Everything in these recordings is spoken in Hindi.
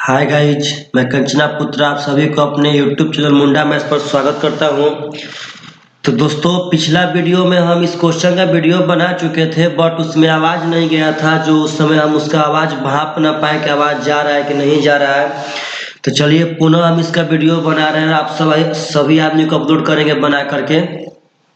हाय गाइज, मैं कंचना पुत्र आप सभी को अपने यूट्यूब चैनल मुंडा मैथ्स पर स्वागत करता हूं। तो दोस्तों, पिछला वीडियो में हम इस क्वेश्चन का वीडियो बना चुके थे, बट उसमें आवाज़ नहीं गया था। जो उस समय हम उसका आवाज़ भाप ना पाए कि आवाज़ जा रहा है कि नहीं जा रहा है। तो चलिए पुनः हम इसका वीडियो बना रहे हैं, आप सभी आदमी को अपलोड करेंगे बना करके।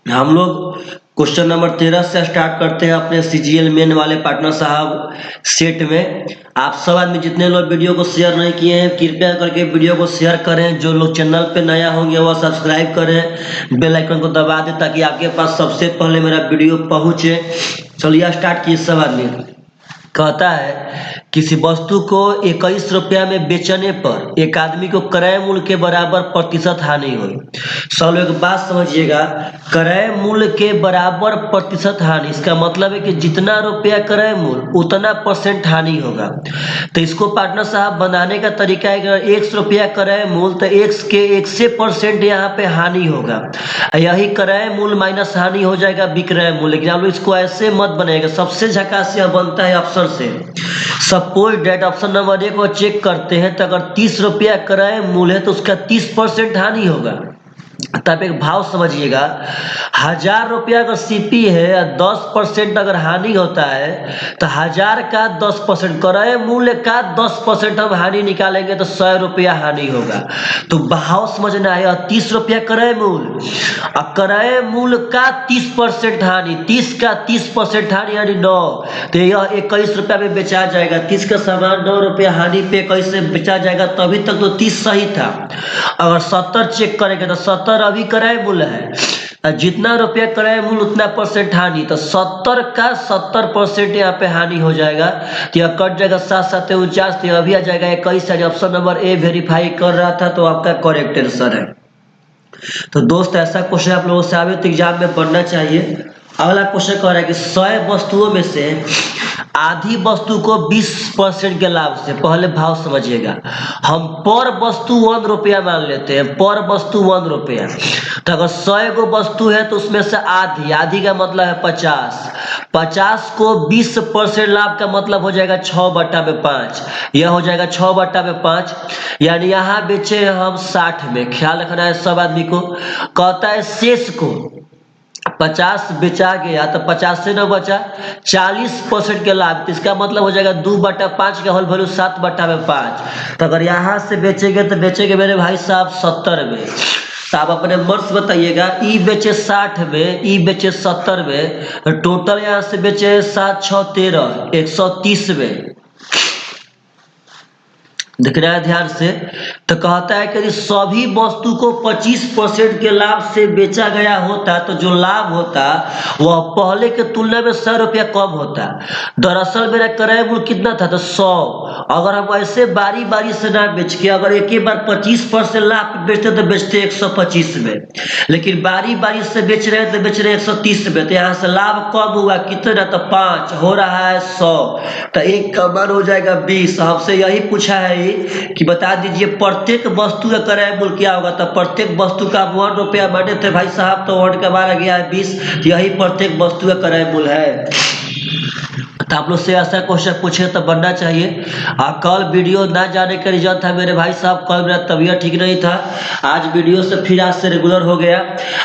हम लोग क्वेश्चन नंबर 13 से स्टार्ट करते हैं अपने सीजीएल मेन वाले पार्टनर साहब सेट में। आप सब आदमी जितने लोग वीडियो को शेयर नहीं किए हैं, कृपया करके वीडियो को शेयर करें। जो लोग चैनल पे नया होंगे वह सब्सक्राइब करें, बेल आइकन को दबा दें ताकि आपके पास सबसे पहले मेरा वीडियो पहुंचे। चलिए स्टार्ट कीजिए सब आदमी। कहता है किसी वस्तु को 21 रुपया में बेचने पर एक आदमी को क्रय मूल्य के बराबर प्रतिशत हानि हुई। सब लोग एक बात समझिएगा, क्रय मूल्य के बराबर प्रतिशत हानि, इसका मतलब है कि जितना रुपया क्रय मूल्य उतना परसेंट हानि होगा। तो इसको पार्टनर साहब बनाने का तरीका है, अगर 100 रुपया क्रय मूल्य तो 100% यहाँ पे हानि होगा। यही क्रय मूल्य माइनस हानि हो जाएगा विक्रय मूल्य। लेकिन आप लोग इसको ऐसे मत बनाएगा, सबसे झकास यह बनता है ऑप्शन से। सपोज डेट ऑप्शन नंबर 1 को चेक करते हैं, तो अगर 30 रुपया क्रय मूल्य है तो उसका 30% हानि होगा। तब एक भाव समझिएगा, 1000 रुपया अगर सीपी है, 10% अगर हानि होता है तो 1000 का 10%, क्रय मूल्य का 10% हम हानि निकालेंगे तो 100 रुपया हानि होगा। तो भाव समझना है, 30 रुपया क्रय मूल्य और क्रय मूल्य का 30% हानि, 30 का 30% हानि यानी 9। तो यह 21 रुपया में बेचा जाएगा। 30 का सामान 9 रुपया हानि पे 21 से बेचा जाएगा, तभी तक तो 30 सही था। अगर 70 चेक करेंगे तो 70 अभी क्रय मूल्य है, जितना रुपया क्रय मूल्य उतना परसेंट हानि, तो 70 का 70% यहाँ पे हानि हो जाएगा। तो यह कट जाएगा 7 7 49, तो अभी आ जाएगा 21। ऑप्शन नंबर ए वेरीफाई कर रहा था तो आपका करेक्ट आंसर है। तो दोस्त, ऐसा क्वेश्चन आप लोगों से आवे तो एग्जाम में पढ़ना चाहिए। अगला क्वेश्चन कह रहा है कि 100 वस्तुओं में से आधी वस्तु को 20% के लाभ से, पहले भाव समझिएगा, हम पर वस्तु 1 रुपया मान लेते हैं, पर वस्तु 1 रुपया। तो अगर 100 को वस्तु है तो उसमें से आधी, आधी का मतलब है 50, 50 को 20% लाभ का मतलब हो जाएगा 6/5। यह हो जाएगा 6/5, यानी यहाँ बेचे हम 60 में। ख्याल रखना है सब आदमी को। कहता है शेष को 50 बेचा गया तो 50 से न बचा, 40% के लाभ, तो इसका मतलब हो जाएगा 2/5 का होल वैल्यू 7/5। तो अगर यहाँ से बेचेंगे तो बेचेंगे मेरे भाई साहब 70 में। तो आप अपने मन से बताइएगा, ई बेचे 60 में, ई बेचे 70 में, तो टोटल यहाँ से बेचे 7 6 13, 130 में। दिख रहा है ध्यान से। तो कहता है कि यदि सभी वस्तु को 25% के लाभ से बेचा गया होता तो जो लाभ होता वह पहले के तुलना में 100 रुपया कम होता। दरअसल मेरा क्रय मूल्य कितना था, तो 100। अगर हम ऐसे बारी बारी से ना बेच के अगर एक ही बार 25% लाभ बेचते तो बेचते 125 में, लेकिन बारी बारी से बेच रहे तो बेच रहे 130 में। तो यहाँ से लाभ कम हुआ कितना, तो 5 हो रहा है 100, तो एक का मान हो जाएगा 20। हमसे यही पूछा है कि बता दीजिए प्रत्येक वस्तु का क्रय मूल्य क्या होगा। तो प्रत्येक वस्तु का 1 रुपया माने थे भाई साहब, तो 1 का बार आ गया है 20, यही प्रत्येक वस्तु का क्रय मूल्य है। तो आप लोग से ऐसा क्वेश्चन पूछे तो बनना चाहिए। कल वीडियो ना जाने का रीजन था मेरे भाई साहब, कल मेरा तबीयत ठीक नहीं था। आज वीडियो से फिर आज से रेगुलर हो गया।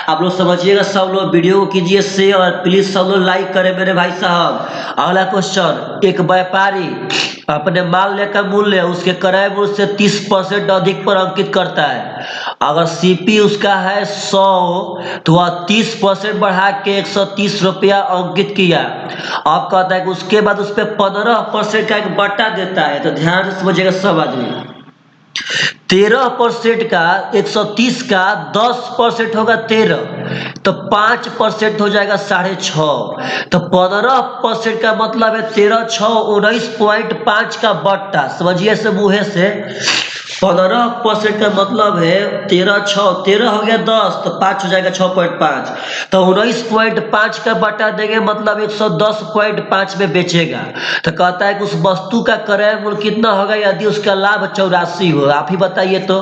आप लोग समझिएगा, सब लोग वीडियो को कीजिए शेयर और प्लीज सब लोग लाइक करें मेरे भाई साहब। अगला क्वेश्चन, एक व्यापारी अपने माल लेकर मूल्य उसके क्रय मूल्य से 30% अधिक पर अंकित करता है। अगर सीपी उसका है 100 तो वह 30% बढ़ा के 130 रुपया अंकित किया। अब कहता है कि उसके बाद उस पर 15% का एक बट्टा देता है। तो ध्यान से समझिएगा सब आदमी, 13% का 130 का 10% होगा 13, तो 5% हो जाएगा 6.5। तो 15% का मतलब है 13 6 19.5 का बट्टा। समझिए से मुँहे से 15% का मतलब है 13 हो गया 10, तो 5 हो जाएगा 6.5, तो 19.5 का बटा देंगे मतलब 110.5 में बेचेगा। तो कहता है कि उस वस्तु का क्रय मूल्य कितना होगा यदि उसका लाभ 84 हो। आप ही बताइए तो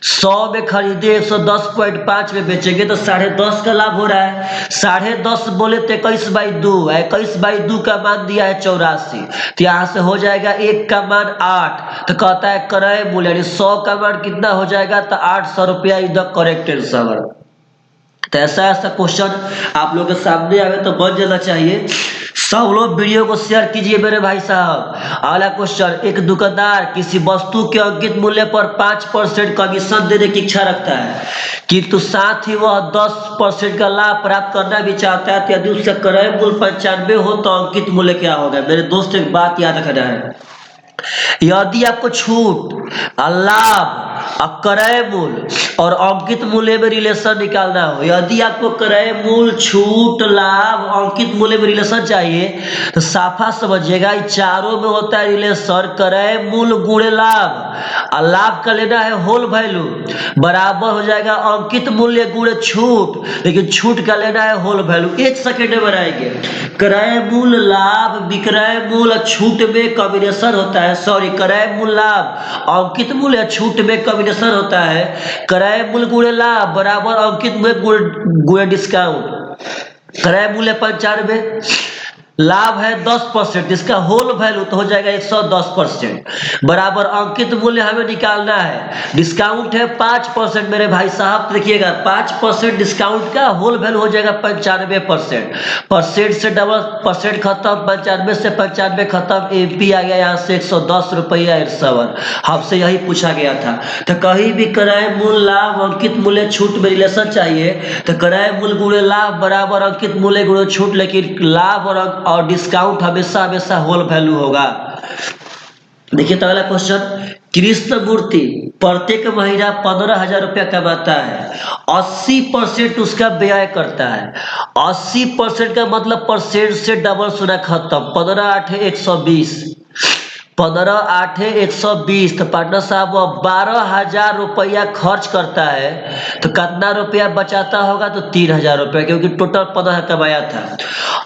100 में खरीदे 110.5 में बेचेंगे तो 10.5 का लाभ हो रहा है। 10.5 बोले तो 21/2, 21/2 का मान दिया है 84, तो यहाँ से हो जाएगा 1 का मान 8। तो कहता है क्रय मूल्य यानी 100 का मान कितना हो जाएगा, तो 800 रुपया इज द करेक्ट आंसर। तो ऐसा क्वेश्चन आप लोग के सामने आवे तो बन जाना चाहिए। सब लोग वीडियो को शेयर कीजिए मेरे भाई साहब। अगला क्वेश्चन, एक दुकानदार किसी वस्तु के अंकित मूल्य पर 5% कमीशन देने की इच्छा रखता है किंतु साथ ही वह 10% का लाभ प्राप्त करना भी चाहता है, तो यदि उसका क्रय मूल्य 95 हो तो अंकित मूल्य क्या होगा। मेरे दोस्त एक बात याद रखना है, यदि आपको छूट, लाभ, क्रय मूल्य और अंकित मूल्य में रिलेशन निकालना हो, यदि आपको क्रय मूल्य, छूट, लाभ, अंकित मूल्य में रिलेशन चाहिए तो साफा समझिएगा चारों में होता है रिलेशन क्रय मूल्य गुणे लाभ। लाभ का लेना है होल वैल्यू, बराबर हो जाएगा अंकित मूल्य गुणे छूट, लेकिन छूट का लेना है होल वैल्यू। 1 सेकेंड में बनाएंगे। क्रय मूल्य, लाभ, विक्रय मूल्य, छूट में कॉम्बिनेशन होता है, सॉरी क्रय मूल्य, लाभ, अंकित मूल्य, छूट में कॉम्बिनेशन होता है क्रय मूल्य गुणे लाभ बराबर अंकित मूल्य गुणे डिस्काउंट। क्रय मूल्य 95, लाभ है 10%, इसका होल वैल्यू तो हो जाएगा 110% बराबर अंकित मूल्य हमें निकालना है, डिस्काउंट है 5%। मेरे भाई साहब देखिएगा 5% डिस्काउंट का होल वैल्यू हो जाएगा 95%। परसेंट से डबल परसेंट खत्म, 95 से 95 खत्म, एमपी आ गया यहाँ से 110 रुपया 7। हमसे यही पूछा गया था। तो कहीं भी क्रय मूल्य, लाभ, अंकित मूल्य, छूट में रिलेशन चाहिए तो क्रय मूल्य गुणे लाभ बराबर अंकित मूल्य गुणे छूट, लेकिन लाभ और डिस्काउंट हमेशा होल वैल्यू होगा। देखिए तो अगला क्वेश्चन, कृष्णमूर्ति प्रत्येक महीना 15,000 रुपया कमाता है, 80% उसका व्यय करता है। 80% का मतलब परसेंट से डबल सुना खत्म, 15 8 120, 15 8 120, तो पार्टनर साहब वो 12,000 रुपया खर्च करता है तो कितना रुपया बचाता होगा, तो 3,000 रुपया, क्योंकि टोटल 15 कमाया था।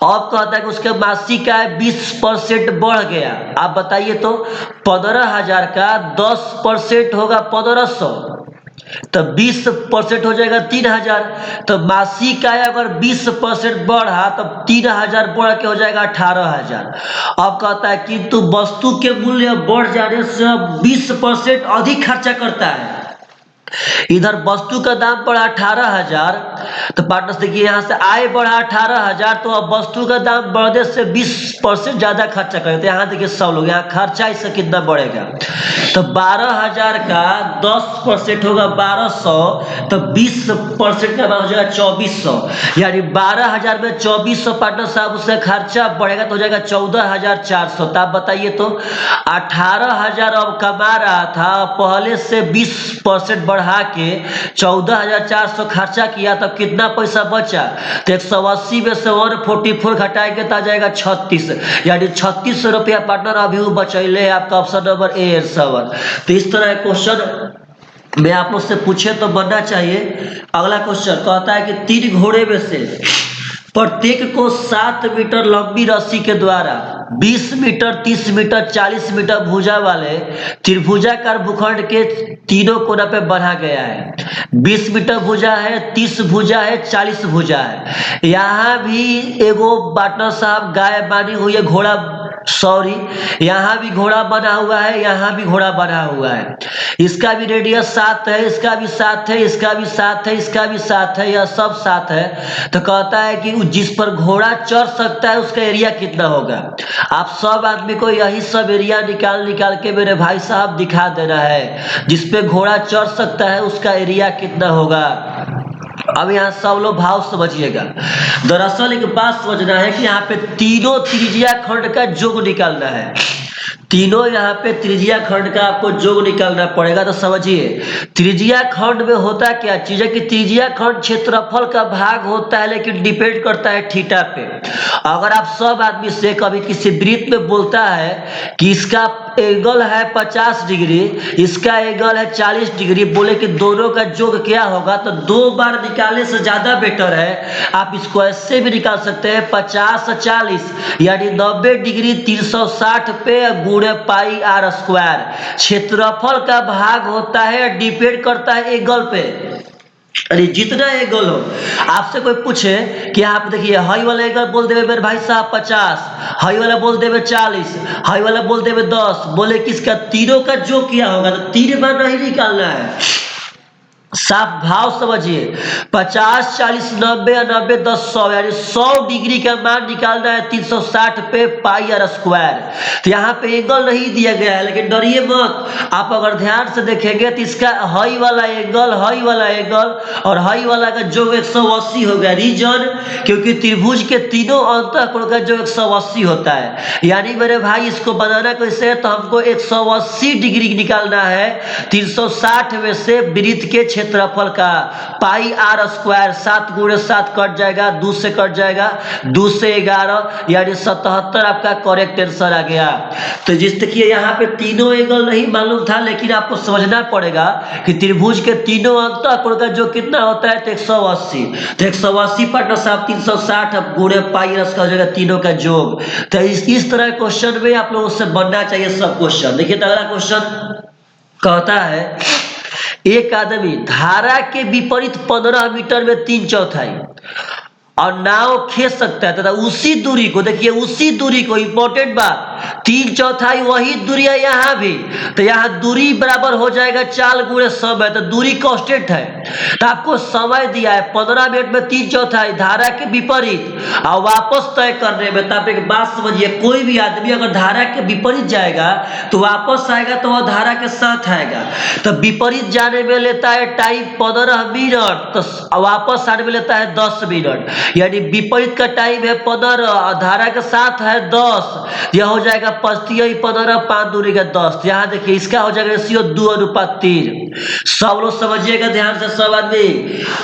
अब कहता है कि उसके मासिक आय 20% बढ़ गया। आप बताइए तो 15,000 का 10% होगा 1,500, तो 20% हो जाएगा 3,000, तो मासिक आय अगर 20% बढ़ा तो 3,000 बढ़ के हो जाएगा 18,000। अब कहता है किंतु वस्तु के मूल्य बढ़ जाने से 20% अधिक खर्चा करता है। इधर वस्तु का दाम बढ़ा 18,000, तो पार्टनर्स देखिए यहाँ से आय बढ़ा 18,000, तो अब वस्तु का दाम बढ़ने से 20% ज्यादा खर्चा करेंगे। तो यहाँ देखिए सब लोग यहाँ खर्चा इससे कितना बढ़ेगा, तो 12,000 का 10% होगा 1,200, तो 20% का हो जाएगा 2,400, यानी 12,000 में 2,400 पार्टनर साहब उसका खर्चा बढ़ेगा तो हो जाएगा 14,400। तो आप बताइए तो 18,000 अब कमा रहा था, पहले से 20% बढ़ा के 14,400 खर्चा किया, तब कितना पैसा बचा, तो 180 में से 144 घटाएंगे तो आ जाएगा 36, यानी 36 रुपया पार्टनर अभी वो बचैले है। आपका ऑप्शन नंबर ए है 7। तो इस तरह क्वेश्चन मैं आप लोग से पूछे तो बनना चाहिए। अगला क्वेश्चन कहता है कि 3 घोड़े में से प्रत्येक को 7 मीटर लंबी रस्सी के द्वारा 20 मीटर, 30 मीटर, 40 मीटर भुजा वाले त्रिभुजाकार भूखंड के तीनों कोना पे बढ़ा गया है। 20 मीटर भुजा है, 30 भुजा है, 40 भुजा है। यहाँ भी एगो पार्टनर साहब गाय बानी हुई है, घोड़ा, सॉरी यहाँ भी घोड़ा बना हुआ है, यहाँ भी घोड़ा बना हुआ है। इसका भी रेडियस 7 है, इसका भी 7 है, इसका भी 7 है, इसका भी 7 है, यह सब 7 है। तो कहता है कि जिस पर घोड़ा चढ़ सकता है उसका एरिया कितना होगा। आप सब आदमी को यही सब एरिया निकाल के मेरे भाई साहब दिखा देना है, जिस पे घोड़ा चढ़ सकता है उसका एरिया कितना होगा। अब यहाँ सब लोग भाव समझिएगा। दरअसल एक बात समझना है कि यहाँ पे तीनों त्रिज्या खंड का योग निकालना है। तीनों यहाँ पे त्रिज्या खंड का आपको योग निकालना पड़ेगा। तो समझिए त्रिज्या खंड में होता क्या चीज है कि त्रिज्या खंड क्षेत्रफल का भाग होता है, लेकिन डिपेंड करता है थीटा पे। अगर आप सब आदमी से कभी किसी वृत्त में बोलता है कि इसका एंगल है 50 डिग्री, इसका एंगल है 40 डिग्री, बोले कि दोनों का योग क्या होगा, तो 2 बार निकालने से ज्यादा बेटर है। आप इसको ऐसे भी निकाल सकते हैं 50 40 यानी 90 डिग्री 360 पे गुणे पाई आर स्क्वायर। क्षेत्रफल का भाग होता है, डिपेंड करता है एंगल पे। अरे जितना एंगल हो, आपसे कोई पूछे कि आप देखिए हाई वाला एंगल बोल देवे मेरे भाई साहब 50, हाई वाला बोल देवे 40, हाई वाला बोल देवे 10, बोले किसका तीनों का जो किया होगा तो 3 बार नहीं निकालना है। साफ भाव समझिए, 50 40 90 90 10 100 यानी 100 डिग्री का मान निकालना है 360 पे पाई आर स्क्वायर। तो यहाँ पे एंगल नहीं दिया गया है, लेकिन डरिए मत, आप अगर ध्यान से देखेंगे तो इसका हाई वाला एंगल और हाई वाला का जो 180 हो गया। रीजन, क्योंकि त्रिभुज के तीनों अंतःकोण का जो 180 होता है, यानी मेरे भाई इसको बनाना कैसे है, तो हमको 180 डिग्री निकालना है 360 में से वृत्त के क्षेत्रफल का पाई आर स्क्वायर। 7 गुणे 7 कट जाएगा, 2 से कट जाएगा, 2 से 11 यानी 77 आपका करेक्ट आंसर आ गया। तो जिस देखिए यहाँ पे तीनों एंगल नहीं मालूम था, लेकिन आपको समझना पड़ेगा कि त्रिभुज के तीनों अंतःकोण का जो कितना होता है तो 180, तो 180 पर साहब 360 गुणे पाई आर स्क्वायर हो जाएगा तीनों का योग। तो इस तरह क्वेश्चन में आप लोगों से बनना चाहिए सब क्वेश्चन। देखिए तो अगला क्वेश्चन कहता है, एक आदमी धारा के विपरीत 15 मीटर में 3/4 और नाव खींच सकता है तथा उसी दूरी को, देखिए उसी दूरी को, इंपॉर्टेंट बात, 3/4 वही दूरी है यहाँ भी, तो यहाँ दूरी बराबर हो जाएगा 4 गुणे समय, तो दूरी कांस्टेंट है। तो आपको समय दिया है 15 मिनट में 3/4 धारा के विपरीत और वापस तय करने में। तो आप एक बात समझिए, कोई भी आदमी अगर धारा के विपरीत जाएगा तो वापस आएगा तो वह धारा के साथ आएगा। तो विपरीत जाने में लेता है टाइम 15 मिनट, तो वापस आने में लेता है 10 मिनट, यानी विपरीत का टाइम है 15, धारा के साथ है 10, यह हो जाएगा 5 15 5 दूरी का 10। यहाँ देखिए इसका हो जाएगा रेशियो 2:3। सब लोग समझिएगा ध्यान से, सब आदमी,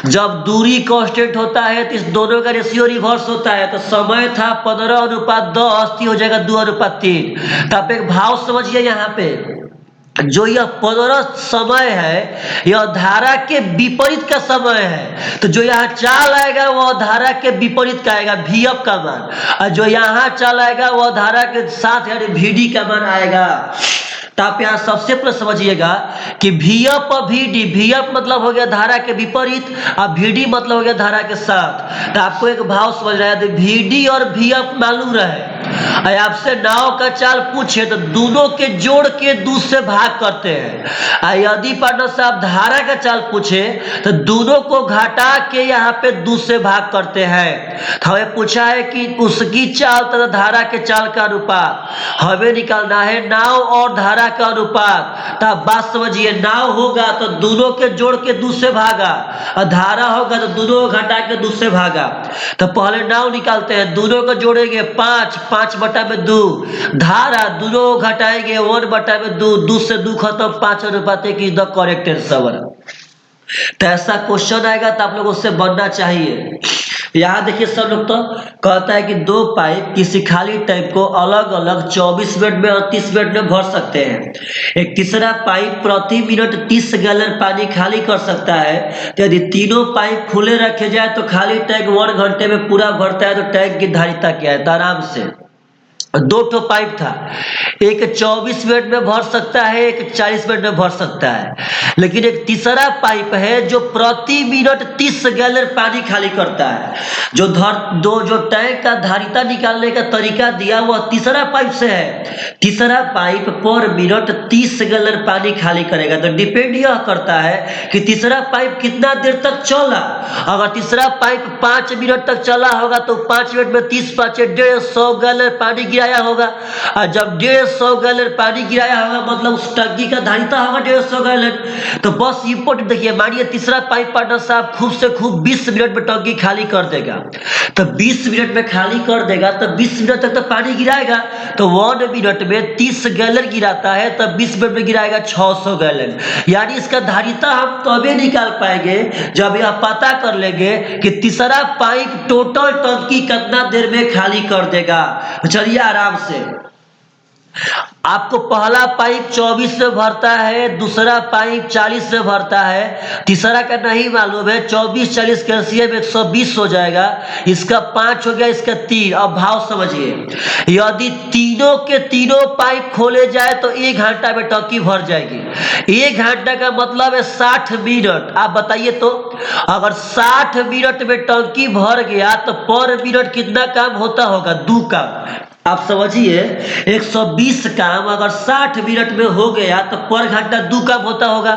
जब दूरी कांस्टेंट होता है तो इस दोनों का रेशियो रिवर्स होता है। तो समय था 15:10, हो जाएगा 2:3। तो आप एक भाव समझिए, यहाँ पे जो यह 15 समय है यह धारा के विपरीत का समय है, तो जो यहाँ चाल आएगा वह धारा के विपरीत का आएगा VF का मान, और जो यहाँ चाल आएगा वह धारा के साथ यानी VD का मान आएगा। तो आप यहाँ सबसे पहले समझिएगा कि VF और VD, VF मतलब हो गया धारा के विपरीत और VD मतलब हो गया धारा के साथ। तो आपको एक भाव समझ रहा है, तो VD और VF मालूम रहे, आपसे नाव का चाल पूछे तो दोनों के जोड़ के 2 से भाग करते हैं। यदि पार्टनर साहब धारा का चाल पूछे तो दोनों को घटा के यहाँ पे 2 से भाग करते हैं। तो हमें पूछा है कि उसकी चाल तथा धारा के चाल का अनुपात हमें निकालना है, नाव और धारा का अनुपात। तो आप बात समझिए, नाव होगा तो दोनों के जोड़ के 2 से भागा, और धारा होगा तो दोनों को घटा के 2 से भागा। तो पहले नाव निकालते हैं, दोनों को जोड़ेंगे 5, 5/2, धारा दोनों घटाएंगे 1/2, 2 से 2 खत्म, 5:1 इज द करेक्ट आंसर। तो ऐसा क्वेश्चन आएगा तो आप लोगों से बनना चाहिए। यहाँ देखिए सब लोग, तो कहता है कि 2 पाइप किसी खाली टैंक को अलग अलग 24 मिनट में और 30 मिनट में भर सकते हैं। एक तीसरा पाइप प्रति मिनट 30 गैलन पानी खाली कर सकता है। तो यदि तीनों पाइप खुले रखे जाए तो खाली टैंक 1 घंटे में पूरा भरता है। तो टैंक की धारिता क्या है, तो आराम से 2 ठो पाइप था, एक 24 मिनट में भर सकता है, एक 40 मिनट में भर सकता है। लेकिन एक तीसरा पाइप है जो प्रति मिनट 30 गैलन पानी खाली करता है। जो टैंक का धारिता निकालने का तरीका दिया वह तीसरा पाइप से है। तीसरा पाइप पर मिनट 30 गैलन पानी खाली करेगा। तो डिपेंड यह करता है कि तीसरा पाइप कितना देर तक चला। अगर तीसरा पाइप 5 मिनट तक चला होगा तो 5 मिनट में 30 5 150 गैलन पानी गिराया होगा। और जब 150 गैलन पानी गिराया होगा मतलब उस टंकी का धारिता होगा 150 गैलन। तो बस इंपॉर्टेंट देखिए, मानिए तीसरा पाइप पार्टनर साहब खूब से खूब 20 मिनट में टंकी खाली कर देगा। तो 20 मिनट में खाली कर देगा तो 20 मिनट तक तो पानी गिराएगा। तो 1 मिनट में 30 गैलन गिराता है, तो 20 मिनट में गिराएगा 600 गैलन। यानी इसका धारिता हम तभी निकाल पाएंगे जब यह पता कर लेंगे कि तीसरा पाइप टोटल टंकी कितना देर में खाली कर देगा। चलिए आराम से आपको पहला पाइप 24 से भरता है, दूसरा पाइप 40 से भरता है, तीसरा का नहीं मालूम है। 24 40 कैल्शियम 120 हो जाएगा, इसका 5 हो गया, इसका 3। अब भाव समझिए, यदि तीनों के तीनों पाइप खोले जाए तो 1 घंटा में टंकी भर जाएगी। 1 घंटा का मतलब है 60 मिनट। आप बताइए तो, अगर 60 मिनट में टंकी भर गया तो पर मिनट कितना काम होता होगा? 2 काम। आप समझिए, 120 काम अगर 60 मिनट में हो गया तो पर घंटा 2 काम होता होगा।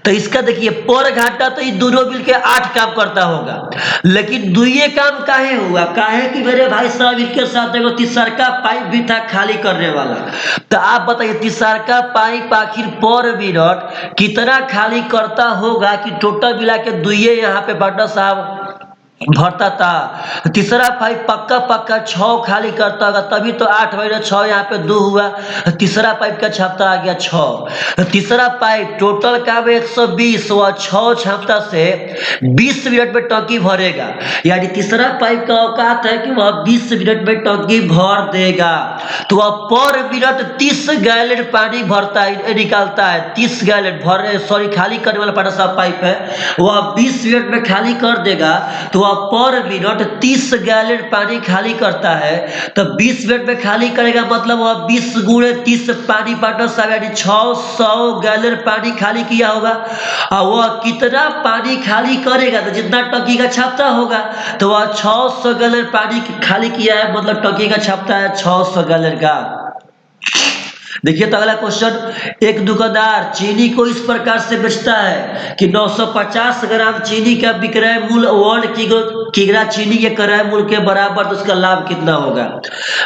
तो इसका देखिए, पर घंटा तो ये दोनों मिलके 8 काम करता होगा, लेकिन दुइये काम काहे हुआ? काहे कि मेरे भाई साहब इनके साथ एगो तीसरका पाइप भी था खाली करने वाला। तो आप बताइए, तीसरका पाइप आखिर पर मिनट कितना खाली करता होगा कि टोटल मिला के दुइये यहाँ पे बड़ा साहब भरता था। तीसरा पाइप पक्का पक्का 6 खाली करता होगा, तभी तो 8 बजे 6 यहाँ पे 2 हुआ। तीसरा पाइप का क्षमता आ गया 6। तीसरा पाइप टोटल का 120 व 6 क्षमता से 20 मिनट में टंकी भरेगा। यानी तीसरा पाइप का औकात है कि वह 20 मिनट में टंकी भर देगा। तो वह पर मिनट 30 गैलन पानी भरता है, निकालता है। 30 गैलन भर सॉरी खाली करने वाला बड़ा सा पाइप है, वह 20 मिनट में खाली कर देगा। तो वह पर मिनट 30 गैलन पानी खाली करता है। तो 20 मिनट में खाली करेगा, मतलब वह 20 गुणे 30 पानी पार्टनर साहब, यानी 600 गैलन पानी खाली किया होगा। और वह कितना पानी खाली करेगा? तो जितना टंकी का क्षमता होगा, तो वह 600 गैलन पानी खाली किया है, मतलब टंकी का क्षमता है 600 गैलन का। देखिए तो अगला क्वेश्चन, एक दुकानदार चीनी को इस प्रकार से बेचता है कि 950 ग्राम चीनी का विक्रय मूल्य 1 किग्रा चीनी के क्रय मूल्य के बराबर, तो उसका लाभ कितना होगा?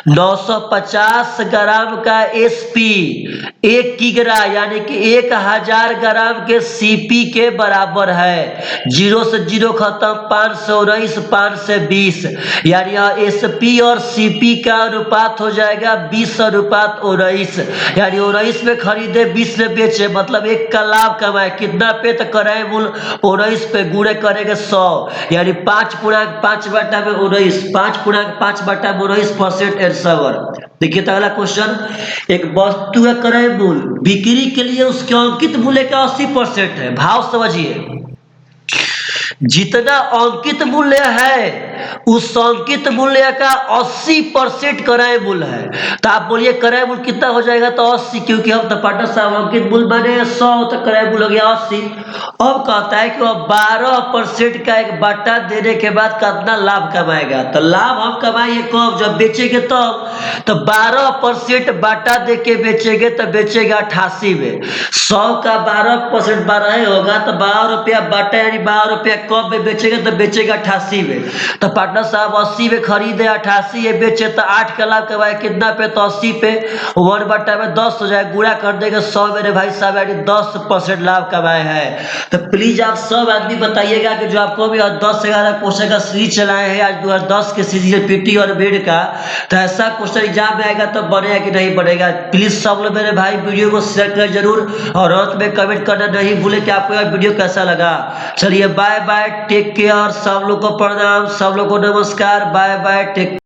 950 ग्राम का एसपी 1 किग्रा यानी कि 1000 ग्राम के सीपी के बराबर है। 0 से 0 खत्म, 5 से 19, 5 से 20, यानी एसपी और सीपी का अनुपात हो जाएगा 20 अनुपात 19। यानी 19 में खरीदे 20 में बेचे, मतलब 1 का लाभ कमाए। कितना पे? तो क्रय मूल्य 19 पे गुणे करेंगे 100, यानी 5/5/19, 5/5/19% एंसर। देखिए तो अगला क्वेश्चन, एक वस्तु का क्रय मूल्य बिक्री के लिए उसके अंकित मूल्य का 80% है। भाव समझिए, जितना अंकित मूल्य है उस अंकित मूल्य का 80% क्रय मूल्य है। तो आप बोलिए क्रय मूल्य कितना हो जाएगा? तो 80, क्योंकि हम तो पार्टनर साहब अंकित मूल्य माने 100, तो क्रय मूल्य हो गया 80। अब कहता है कि वह 12% का एक बट्टा देने के बाद कितना लाभ कमाएगा? तो लाभ हम कमाएंगे कब? जब बेचेंगे तब। तो 12% बट्टा दे के बेचेंगे तो बेचेगा 88 में। 100 का 12% 12 होगा, तो 12 रुपया बट्टा, यानी 12 रुपया कब में बेचेगा? तो बेचेगा 88 में। तो पार्टनर साहब 80 में खरीदे, 88 ये बेचे, तो 8 का लाभ कमाए कितना पे? तो 80 पे 1/10 हो जाए, गुणा कर देंगे 100 मेरे भाई साहब, यानी 10% लाभ कमाए हैं। तो प्लीज आप सब आदमी बताइएगा कि जो आपको भी 10 से 11 क्वेश्चन का सीरीज चलाए हैं, आज 2010 के सीरीज पीटी और बीड का, तो ऐसा क्वेश्चन एग्जाम में आएगा तो बनेगा कि नहीं बनेगा? प्लीज सब लोग मेरे भाई वीडियो को शेयर करें जरूर, और अंत में कमेंट करना नहीं भूले कि आपको यह वीडियो कैसा लगा। चलिए बाय बाय, टेक केयर, सब लोग को प्रणाम, सब लोग को नमस्कार, बाय बाय, टेक